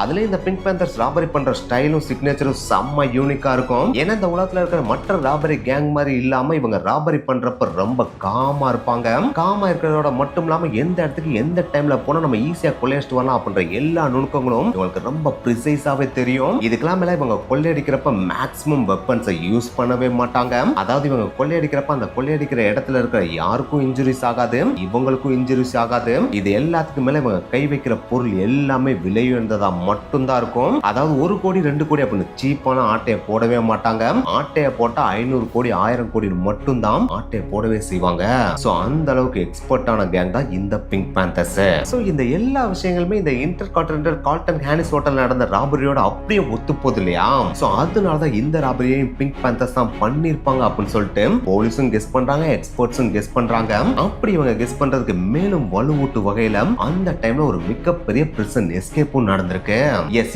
அதுல இந்த பிங்க் பேந்தர்ஸ் ராபரி பண்ற ஸ்டைலும் சிக்னேச்சரும் செம்ம யூனிக்கா இருக்கும். ஏன்னா இந்த உலகத்துல இருக்கிற மற்ற ராபரி கேங் மாதிரி இல்லாம இவங்க ராபரி பண்றப்ப ரொம்ப காமா இருப்பாங்க. காமா இருக்கிறதோட மட்டும் இல்லாம எந்த இடத்துக்கு எந்த டைம்ல போனா நம்ம ஈஸியா கொள்ளையடிச்சிட்டு வரலாம் அப்படின்ற எல்லா நுணுக்கங்களும் இவங்களுக்கு ரொம்ப ப்ரிசைஸாவே தெரியும். இதுக்கெல்லாம் மேல இவங்க கொள்ளையடிக்கிறப்ப மேக்ஸிமம் வெப்பன்ஸை யூஸ் பண்ணவே மாட்டாங்க. அதாவது இவங்க கொள்ளையடிக்கிறப்ப அந்த கொள்ளையடிக்கிற இடத்துல இருக்கிற யாருக்கும் இன்ஜுரிஸ் ஆகாது, இவங்களுக்கும் இன்ஜுரிஸ் ஆகாது. இது எல்லாத்துக்கும் மேல இவங்க கை வைக்கிற பொருள் எல்லாமே விலையுயர்ந்ததா மட்டும்தான் இருக்கும். அதாவது 1 கோடி 2 கோடி அப்படின்னு சீப்பான ஆட்டையை போடவே மாட்டாங்க. ஆட்டையை போட்டா 500 கோடி 1000 கோடி மட்டும்தான் ஆட்டையை போடவே செய்வாங்க. சோ அந்த அளவுக்கு எக்ஸ்பர்ட்டான கேங் தான் இந்த பிங்க் பேந்தர்ஸ். சோ இந்த எல்லா விஷயங்களுமே இந்த இன்டர்கான்டினென்டல் கால்டன் ஹானிஸ் ஹோட்டல் நடந்த ராபரியோட அப்படியே ஒத்து போகுது இல்லையா? சோ அதனாலதான் இந்த ராபரியையும் பிங்க் பேந்தர்ஸ் தான் பண்ணிருப்பாங்க அப்படின்னு சொல்லிட்டு போலீஸும் கெஸ் பண்றாங்க, எக்ஸ்பர்ட்ஸும் கெஸ் பண்றாங்க. அப்படி இவங்க கெஸ் பண்றதுக்கு மேலும் வலுவூட்டு வகையில அந்த டைம்ல ஒரு மிகப்பெரிய பிரிசன் எஸ்கேப்பும் நடந்திருக்கு.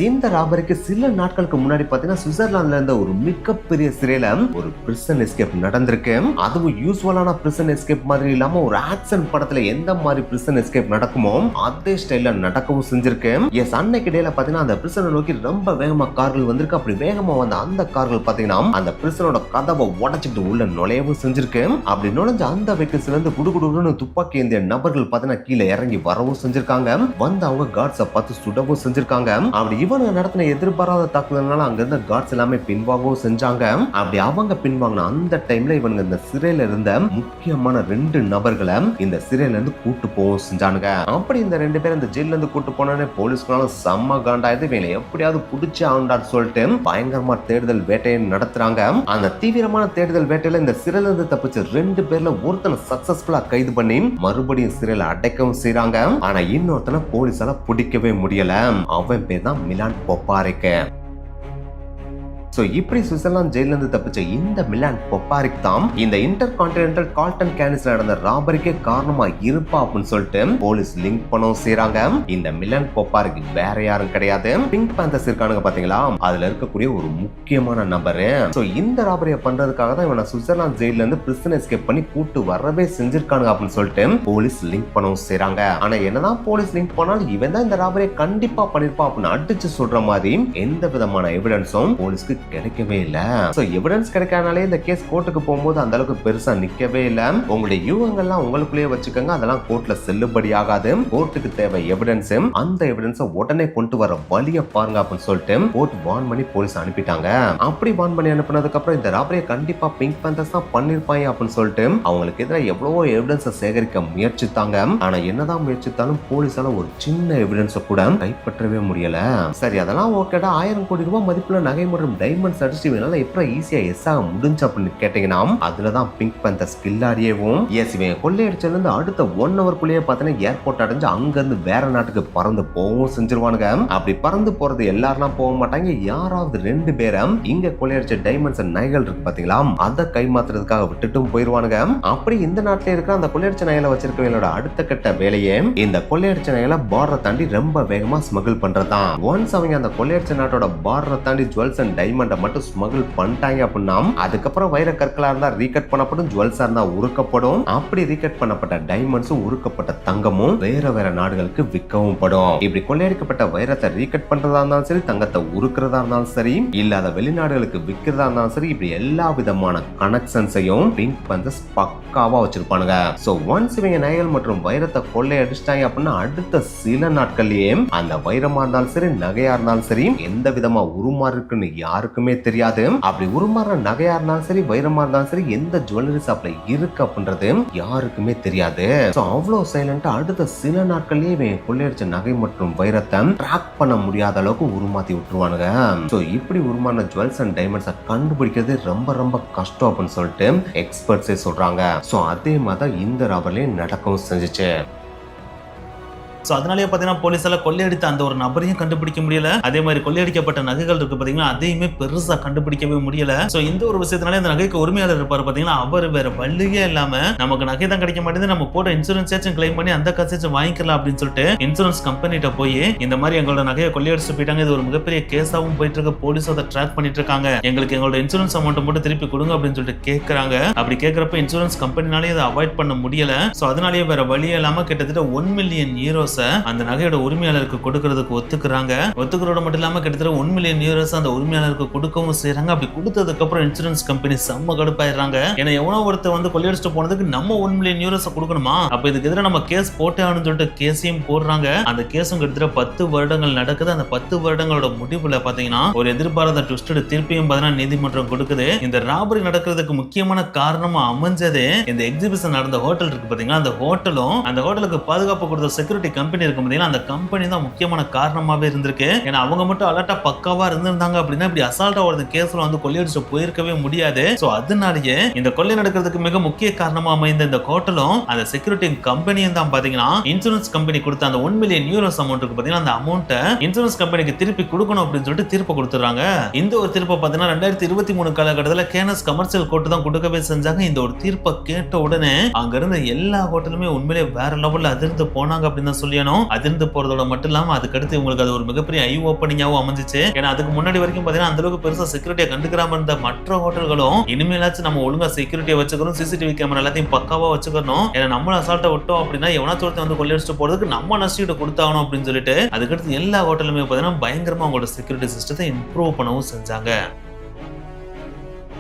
இந்த ராபரிக்கு சில நாட்களுக்கு முன்னாடி பாத்தீங்கன்னா சுவிட்சர்லாந்துல இருந்த ஒரு மிகப்பெரிய சிறையில ஒரு பிரிசன் எஸ்கேப் நடந்திருக்கு. அதுவும் யூசுவலான பிரிசன் எஸ்கேப் மாதிரி இல்லாம ஒரு ஆக்ஷன் படத்துல எந்த மாதிரி பிரிசன் எஸ்கேப் நடக்குமோ அதே ஸ்டைல்ல நடக்கவும் செஞ்சிருக்கு. அன்னைக்கு இடையில பாத்தீங்கன்னா அந்த பிரிசனை நோக்கி ரொம்ப வேகமா கார்கள் வந்திருக்கு. அப்படி வேகமா வந்த அந்த கார்கள் பாத்தீங்கன்னா அந்த பிரிசனோட கதவை உடைச்சிட்டு உள்ள நுழையவும் செஞ்சிருக்கு. அப்படி நுழைஞ்ச அந்த வெஹிக்கிள்ஸ்ல இருந்து குடுகுடுன்னு துப்பாக்கி ஏந்திய நபர்கள் பாத்தீங்கன்னா கீழே இறங்கி வரவும் செஞ்சிருக்காங்க. வந்து அவங்க கார்ட்ஸை பார்த்து சுடவும் செஞ்சிருக்காங்க. செஞ்சாங்க. அப்படி இவனுங்க நடத்தின எதிர்பாராத தாக்குதல்னால அங்க இருந்த கார்ட்ஸ் எல்லாமே பின்வாங்கவும் செஞ்சாங்க. அப்படி அவங்க பின்வாங்கின அந்த டைம்ல இவனுங்க இந்த சிறையில இருந்த முக்கியமான 2 நபர்களை இந்த சிறையில இருந்து கூட்டு போகவும் செஞ்சானுங்க. அப்படி இந்த 2 பேர் இந்த ஜெயில இருந்து கூட்டு போனோடனே போலீஸ்காலும் செம்ம காண்டாயது, இவங்களை எப்படியாவது புடிச்சு ஆண்டான்னு சொல்லிட்டு பயங்கரமா தேடுதல் வேட்டையை நடத்துறாங்க. அந்த தீவிரமான தேடுதல் வேட்டையில இந்த சிறையில இருந்து தப்பிச்ச 2 பேர்ல ஒருத்தனை சக்சஸ்ஃபுல்லா கைது பண்ணி மறுபடியும் சிறையில அடைக்கவும் செய்றாங்க. ஆனா இன்னொருத்தனை போலீஸால பிடிக்கவே முடியல. அவன் பேர் தான் மிலான் பொப்பாரிக். இப்படி சுவிட்சர்லாந்து ஜெயில இருந்து தப்பிச்ச இந்த மிலான் பொப்பாரிக் தான் இந்த இன்டர் கான்டினென்டல் கால்டன் கேனிஸ்ல நடந்த ராபரிக்கே காரணமா இருப்பா அப்படின்னு சொல்லிட்டு போலீஸ் லிங்க் பண்ணவும் செய்றாங்க. இந்த மிலான் பொப்பாரிக் வேற யாரும் கிடையாது, பிங்க் பேந்தர்ஸ் இருக்கானுங்க பாத்தீங்களா, அதுல இருக்கக்கூடிய ஒரு முக்கியமான நபரு. இந்த ராபரியை பண்றதுக்காக தான் இவனை சுவிட்சர்லாந்து ஜெயில இருந்து பிரிசன் எஸ்கேப் பண்ணி கூட்டு வரவே செஞ்சிருக்கானுங்க அப்படின்னு சொல்லிட்டு போலீஸ் லிங்க் பண்ணவும் செய்றாங்க. ஆனா என்னதான் போலீஸ் லிங்க் பண்ணாலும் இவன் தான் இந்த ராபரியை கண்டிப்பா பண்ணிருப்பா அப்படின்னு அடிச்சு சொல்ற மாதிரி எந்த விதமான எவிடன்ஸும் போலீஸ்க்கு கிடைக்கவே இல்ல. எவிடன்ஸ் கிடைக்காதனாலே இந்த கேஸ் கோர்ட்டுக்கு போகும்போது அந்த அளவுக்கு பெருசா நிக்கவே இல்ல. உங்களுடைய யூகங்கள்லாம் உங்களுக்குள்ளேயே வச்சுக்கோங்க, அதெல்லாம் கோர்ட்ல செல்லுபடி ஆகாது. கோர்ட்டுக்கு தேவை எவிடன்ஸ், அந்த எவிடன்ஸை உடனே கொண்டு வர வழியை பாருங்க அப்படின்னு சொல்லிட்டு கோர்ட் வார்ன் பண்ணி போலீஸ் அனுப்பிட்டாங்க. அப்படி வார்ன் பண்ணி அனுப்பினதுக்கு அப்புறம் இந்த ராபரியை கண்டிப்பா பிங்க் பேந்தர்ஸ் தான் பண்ணிருப்பாங்க அப்படின்னு சொல்லிட்டு அவங்களுக்கு எதிராக எவ்வளவோ எவிடன்ஸை சேகரிக்க முயற்சித்தாங்க. ஆனா என்னதான் முயற்சித்தாலும் போலீஸால ஒரு சின்ன எவிடன்ஸை கூட கைப்பற்றவே முடியல. சரி, அதெல்லாம் ஓகேடா, 1000 கோடி ரூபாய் மதிப்புள்ள நகை மற்றும் டைமண்ட்ஸ் அடிச்சு இவனால எப்படி ஈஸியா எஸ் ஆக முடிஞ்சு அப்படின்னு கேட்டீங்கன்னா அதுலதான் பிங்க் பேந்தர்ஸ் கில்லாடியவும் இவன் கொள்ளையடிச்சதுல இருந்து அடுத்த 1 ஹவர்க்குள்ளேயே பார்த்தீங்கன்னா ஏர்போர்ட் அடைஞ்சு அங்க இருந்து வேற நாட்டுக்கு பறந்து போகவும் செஞ்சிருவானுங்க. அப்படி பறந்து போறது எல்லாரும் போக மாட்டாங்க, யாராவது 2 பேரை இங்க கொள்ளையடிச்ச டைமண்ட்ஸ் நகைகள் இருக்கு பாத்தீங்களா, அதை கைமாத்துறதுக்காக விட்டுட்டும் போயிருவானுங்க. அப்படி இந்த நாட்டில இருக்கிற அந்த கொள்ளையடிச்ச நகைகளை வச்சிருக்கவங்களோட அடுத்த கட்ட வேலையே இந்த கொள்ளையடிச்ச நகைகளை பார்டரை தாண்டி ரொம்ப வேகமா ஸ்மகிள் பண்றதுதான். ஒன்ஸ் அவங்க அந்த கொள்ளையடிச்ச நாட்டோட பார்டரை தாண்டி ஜுவல்ஸ் அண்ட் டைமண்ட் மட்டும் ஸ்மகிள் பண்ணிட்டாங்க அப்படின்னா அதுக்கப்புறம் வைர கற்களா இருந்தா ரீகட் பண்ணப்படும், ஜுவல்ஸா இருந்தா உருக்கப்படும். அப்படி ரீகட் பண்ணப்பட்ட டைமண்ட்ஸும் உருக்கப்பட்ட தங்கமும் வேற வேற நாடுகளுக்கு விற்கவும் படும். இப்படி கொள்ளையடிக்கப்பட்ட வைரத்தை ரீகட் பண்றதா இருந்தாலும் சரி, தங்கத்தை உருக்கிறதா இருந்தாலும் சரி, இல்லாத வெளிநாடுகளுக்கு விற்கிறதா இருந்தாலும் சரி, இப்படி எல்லா விதமான கனெக்ஷன்ஸையும் பிங்க் பேந்தர்ஸ் பக்காவா வச்சிருப்பானுங்க. ஒன்ஸ் இவங்க நகைகள் மற்றும் வைரத்தை கொள்ளையடிச்சிட்டாங்க அப்படின்னா அடுத்த சில நாட்கள்லயே அந்த வைரமா இருந்தாலும் சரி, நகையா இருந்தாலும் சரி, எந்த விதமா உருமாறு இருக்குன்னு யாருக்குமே தெரியாது. அப்படி உருமாற நகையா இருந்தாலும் சரி, வைரமா இருந்தாலும் சரி, எந்த ஜுவல்லரி ஷாப்ல இருக்கு அப்படின்றது யாருக்குமே தெரியாது. அவ்வளவு சைலண்டா அடுத்த சில நாட்கள்லயே இவன் கொள்ளையடிச்ச நகை மற்றும் வைரத்தை ட்ராக் பண்ண முடியாத அளவுக்கு உருமாத்தி விட்டுருவானுங்க. இப்படி உருமான ஜுவல்ஸ் அண்ட் டைமண்ட்ஸை கண்டுபிடிக்கிறது ரொம்ப ரொம்ப கஷ்டம் அப்படின்னு சொல்லிட்டு எக்ஸ்பர்ட்ஸே சொல்றாங்க. அதே மாதிரி இந்த ராபர்லயும் நடக்கவும் செஞ்சுச்சு. அதனாலேயே பாத்தீங்கன்னா போலீஸால கொள்ளையடித்த அந்த ஒரு நபரையும் கண்டுபிடிக்க முடியல, அதே மாதிரி கொள்ளையடிக்கப்பட்ட நகைகள் இருக்கு பாத்தீங்கன்னா அதையுமே பெருசா கண்டுபிடிக்கவே முடியல. இந்த ஒரு விஷயத்தினால இந்த நகைக்கு உரிமையாளர் இருப்பாரு பாத்தீங்கன்னா, அவர் வேற வழியே இல்லாம நமக்கு நகை தான் கிடைக்க மாட்டேங்குது, நம்ம போட்ட இன்சூரன்ஸ் கிளைம் பண்ணி அந்த காசு வாங்கிக்கலாம் அப்படின்னு சொல்லிட்டு இன்சூரன்ஸ் கம்பெனிட்ட போய் இந்த மாதிரி எங்களோட நகையை கொள்ளையடிச்சு போயிட்டாங்க, இது ஒரு மிகப்பெரிய கேஸாவும் போயிட்டு இருக்கு, போலீஸ் அதை ட்ராக் பண்ணிட்டு இருக்காங்க, எங்களுக்கு எங்களோட இன்சூரன்ஸ் அமௌண்ட் மட்டும் திருப்பி கொடுங்க அப்படின்னு சொல்லிட்டு கேட்கறாங்க. அப்படி கேட்கறப்ப இன்சூரன்ஸ் கம்பெனினாலே அதை அவாய்ட் பண்ண முடியல. அதனாலேயே வேற வழியே இல்லாம கிட்டத்தட்ட 1 மில்லியன் யூரோஸ் அந்த நகையோட உரிமையாளருக்கு கொடுக்கறதுக்கு ஒத்துக்கிறோட மட்டும் இல்லாம கிட்டத்தட்ட 1 மில்லியன் யூரோஸ் அந்த உரிமையாளருக்கு கொடுக்கவும் செய்யறாங்க. அப்படி கொடுத்ததுக்கு அப்புறம் இன்சூரன்ஸ் கம்பெனி செம்ம கடுப்பாயிடுறாங்க. ஏன்னா எவனோ ஒருத்தர் வந்து கொள்ளையடிச்சுட்டு போனதுக்கு நம்ம 1 மில்லியன் யூரோஸ் கொடுக்கணுமா, அப்ப இதுக்கு எதிராக நம்ம கேஸ் போட்டே ஆகணும்னு சொல்லிட்டு கேஸையும் போடுறாங்க. அந்த கேஸும் கிட்டத்தட்ட 10 வருடங்கள் நடக்குது. அந்த 10 வருடங்களோட முடிவுல பாத்தீங்கன்னா ஒரு எதிர்பாராத ட்விஸ்டட் தீர்ப்பையும் நீதிமன்றம் கொடுக்குது. இந்த ராபரி நடக்கிறதுக்கு முக்கியமான காரணமா அமைஞ்சது இந்த எக்ஸிபிஷன் நடந்த ஹோட்டல் இருக்கு பாத்தீங்கன்னா, அந்த ஹோட்டலுக்கு பாதுகாப்பு கொடுத்த செக்யூரிட்டி கம்பெனி இருக்கு பாத்தீங்கன்னா, அந்த கம்பெனி தான் முக்கியமான காரணமாவே இருந்திருக்கு. ஏன்னா அவங்க மட்டும் அலர்ட்டா பக்காவா இருந்திருந்தாங்க அப்படின்னா இப்படி அசால்ட்டா ஒரு கேஸ்ல வந்து கொள்ளையடிச்சு போயிருக்கவே முடியாது. அதனாலேயே இந்த கொள்ளை நடக்கிறதுக்கு மிக முக்கிய காரணமா அமைந்த இந்த ஹோட்டலும் அந்த செக்யூரிட்டி கம்பெனியும் தான் பாத்தீங்கன்னா இன்சூரன்ஸ் கம்பெனி கொடுத்த அந்த 1 மில்லியன் யூரோஸ் அமௌண்ட் இருக்கு பாத்தீங்கன்னா, அந்த அமௌண்ட்டை இன்சூரன்ஸ் கம்பெனிக்கு திருப்பி கொடுக்கணும் அப்படின்னு சொல்லிட்டு தீர்ப்பு கொடுத்துறாங்க. இந்த ஒரு தீர்ப்பை பாத்தீங்கன்னா 2023 காலகட்டத்தில் கேனஸ் கமர்ஷியல் கோர்ட் தான் கொடுக்கவே செஞ்சாங்க. இந்த ஒரு தீர்ப்பை கேட்ட உடனே அங்க இருந்த எல்லா ஹோட்டலுமே உண்மையிலே வேற லெவல்ல அதிர்ந்து போனாங்க அப்படின்னு தான் சொல்லணும். அதிர்ந்து போறதோட மட்டும் இல்லாம அதுக்கடுத்து உங்களுக்கு அது ஒரு மிகப்பெரிய ஐ ஓப்பனிங்காவும் அமைஞ்சிச்சு. ஏன்னா அதுக்கு முன்னாடி வரைக்கும் பாத்தீங்கன்னா அந்த அளவுக்கு பெருசா செக்யூரிட்டியை கண்டுக்கிறாம இருந்த மற்ற ஹோட்டல்களும் இனிமேலாச்சும் நம்ம ஒழுங்கா செக்யூரிட்டியை வச்சுக்கணும், சிசிடிவி கேமரா எல்லாத்தையும் பக்காவா வச்சுக்கணும், ஏன்னா நம்மள அசால்ட்டா விட்டோம் அப்படின்னா எவனாச்சும் ஒருத்தன் வந்து கொள்ளையடிச்சுட்டு போறதுக்கு நம்ம நஷ்டீடு கொடுத்தாகணும் அப்படின்னு சொல்லிட்டு அதுக்கடுத்து எல்லா ஹோட்டலுமே பாத்தீங்கன்னா பயங்கரமா அவங்களோட செக்யூரிட்டி சிஸ்டத்தை இம்ப்ரூவ் பண்ணவும் செஞ்சாங்க.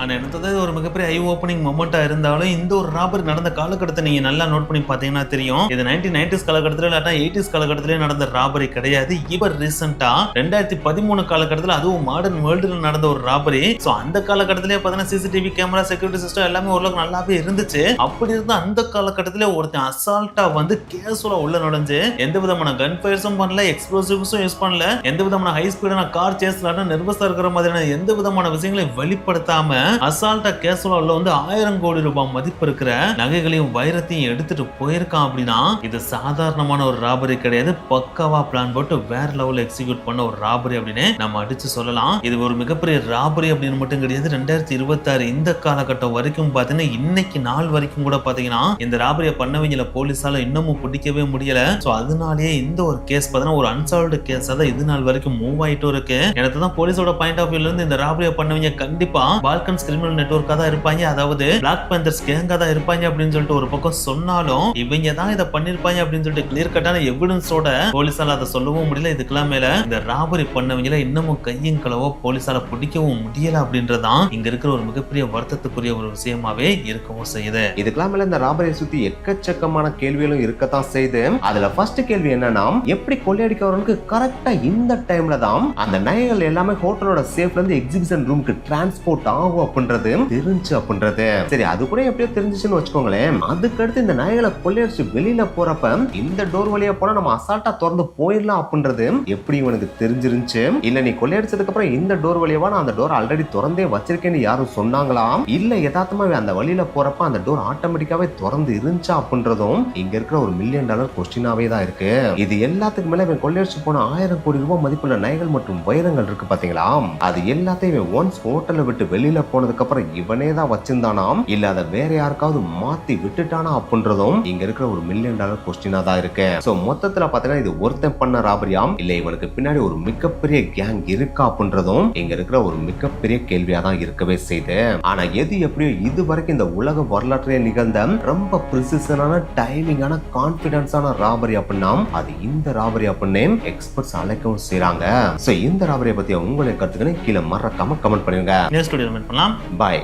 ஆனா எனக்கு ஒரு மிகப்பெரிய ஐ ஓப்பனிங் மொமெண்டா இருந்தாலும் இந்த ஒரு ராபரி நடந்த காலகட்டத்தை நீங்க நல்லா நோட் பண்ணி பாத்தீங்கன்னா தெரியும். இது 1990s காலகட்டத்துல இல்லாட்டா 80s காலகட்டத்திலே நடந்த ராபரி கிடையாது. இப்ப ரீசெண்டா 2013 காலகட்டத்துல அதுவும் மாடர்ன் வேர்ல்டுல நடந்த ஒரு ராபரி. சோ அந்த காலகட்டத்திலே பாத்தீங்கன்னா சிசிடிவி கேமரா செக்யூரிட்டி சிஸ்டம் எல்லாமே ஓரளவுக்கு நல்லாவே இருந்துச்சு. அப்படி இருந்த அந்த காலகட்டத்திலே ஒருத்தன் அசால்ட்டா வந்து கேஷுவலா உள்ள நுழைஞ்சு எந்த விதமான கன் ஃபயர்ஸும் பண்ணல, எக்ஸ்ப்ளோசிவ்ஸும் யூஸ் பண்ணல, எந்த விதமான ஹை ஸ்பீடான கார் சேஸ்ல நர்வஸா இருக்கிற மாதிரியான எந்த விதமான விஷயங்களையும் வெளிப்படுத்தாம அசால்ட்டா கேஷுவலா உள்ள வந்து 1000 கோடி ரூபாய் மதிப்பு இருக்கிற நகைகளையும் வைரத்தையும் எடுத்துட்டு போயிருக்கான். அப்படின்னா இது சாதாரணமான ஒரு ராபரி கிடையாது. பக்காவா பிளான் போட்டு வேற லெவல்ல எக்ஸிக்யூட் பண்ண ஒரு ராபரி அப்படின்னு நம்ம அடிச்சு சொல்லலாம். இது ஒரு மிகப்பெரிய ராபரி அப்படின்னு மட்டும் கிடையாது. 2026 இந்த காலகட்டம் வரைக்கும் பாத்தீங்கன்னா இன்னைக்கு நாள் வரைக்கும் கூட பாத்தீங்கன்னா இந்த ராபரியை பண்ணவங்கள போலீஸால இன்னமும் பிடிக்கவே முடியல. சோ அதனாலேயே இந்த ஒரு கேஸ் பாத்தீங்கன்னா ஒரு அன்சால்வ்டு கேஸ் தான் இது நாள் வரைக்கும் மூவ் ஆயிட்டு இருக்கு. எனக்கு தான் போலீஸோட பாயிண்ட் ஆஃப் வியூல இருந்து இந்த ராபரியை பண்ணவங்க கண்டிப்பா பால்கன்ஸ் கிரிமினல் நெட்வொர்க்கா தான் இருப்பாங்க, அதாவது பிளாக் பேந்தர்ஸ் கேங்கா தான் இருப்பாங்க அப்படின்னு சொல்லிட்டு ஒரு பக்கம் சொன்னாலும் இவங்க தான் இதை பண்ணிருப்பாங்க அப்படின்னு சொல்லிட்டு கிளியர் கட்டான எவிடன்ஸோட போலீஸால அதை சொல்லவும் முடியல. இதுக்கெல்லாம் மேல இந்த ராபரி பண்ணவங்கள இன்னமும் கையும் களவோ போலீஸால பிடிக்கவும் முடியல அப்படின்றதான் இங்க இருக்கிற ஒரு மிகப்பெரிய வருத்தத்துக்குரிய ஒரு விஷயமாவே இருக்கவும் செய்யுது. இதுக்கெல்லாம் மேல இந்த ராபரியை சுத்தி எக்கச்சக்கமான கேள்விகளும் இருக்கத்தான் செய்யுது. அதுல ஃபர்ஸ்ட் கேள்வி என்னன்னா, எப்படி கொள்ளையடிக்கிறவனுக்கு கரெக்டா இந்த டைம்ல தான் அந்த நகைகள் எல்லாமே ஹோட்டலோட சேஃப்ல இருந்து எக்ஸிபிஷன் ரூமுக்கு டிரான்ஸ்போர்ட் ஆகும் அப்படின்றது தெரிஞ்சு அப்படின்றது. சரி, அது கூட எப்படியோ தெரிஞ்சிச்சுன்னு வச்சுக்கோங்களேன். அதுக்கு அடுத்து இந்த நகைகளை கொள்ளையடிச்சு வெளியில போறப்ப இந்த டோர் வழியா போனா நம்ம அசால்ட்டா திறந்து போயிடலாம் அப்படின்றது எப்படி இவனுக்கு தெரிஞ்சிருந்துச்சு? இல்ல நீ கொள்ளையடிச்சதுக்கு அப்புறம் இந்த டோர் வழியாவா நான் அந்த டோர் ஆல்ரெடி திறந்தே வச்சிருக்கேன்னு யாரும் சொன்னாங்களா? இல்ல யதார்த்தமாவே அந்த வழியில போறப்ப அந்த டோர் ஆட்டோமேட்டிக்காவே திறந்து இருந்துச்சா அப்படின்றதும் இங்க இருக்கிற ஒரு $1 மில்லியன் கொஸ்டினாவே தான் இருக்கு. இது எல்லாத்துக்கு மேல இவன் கொள்ளையடிச்சு போன 1000 கோடி ரூபாய் மதிப்புள்ள நகைகள் மற்றும் வைரங்கள் இருக்கு பாத்தீங்களா, அது எல்லாத்தையும் ஒன்ஸ் ஹோட்டலை விட்டு வெளியில போனதுக்கு அப்புறம் இவனே தான் வச்சிருந்தானாம், இல்ல அதை வேற யாருக்காவது மாத்தி விட்டுட்டானா அப்படின்றதும் இங்க இருக்கிற ஒரு $1 மில்லியன் கொஸ்டினா தான் இருக்கு. சோ மொத்தத்துல பாத்தீங்கன்னா இது ஒருத்தன் பண்ண ராபரியாம், இல்ல இவனுக்கு பின்னாடி ஒரு மிகப்பெரிய கேங் இருக்கா அப்படின்றதும் இங்க இருக்கிற ஒரு மிகப்பெரிய கேள்வியா தான் இருக்கவே செய்யுது. ஆனா எது எப்படியோ இது வரைக்கும் இந்த உலக வரலாற்றையே நிகழ்ந்த ரொம்ப பிரிசிஷனான டைமிங்கான கான்பிடன்ஸான ராபரி அப்படின்னா அது இந்த ராபரி அப்படின்னு எக்ஸ்பர்ட்ஸ் அழைக்கவும் செய்றாங்க. சோ இந்த ராபரியை பத்தி உங்களுடைய கருத்துக்களை கீழே மறக்காம கமெண்ட் பண்ணுங்க. பாய்.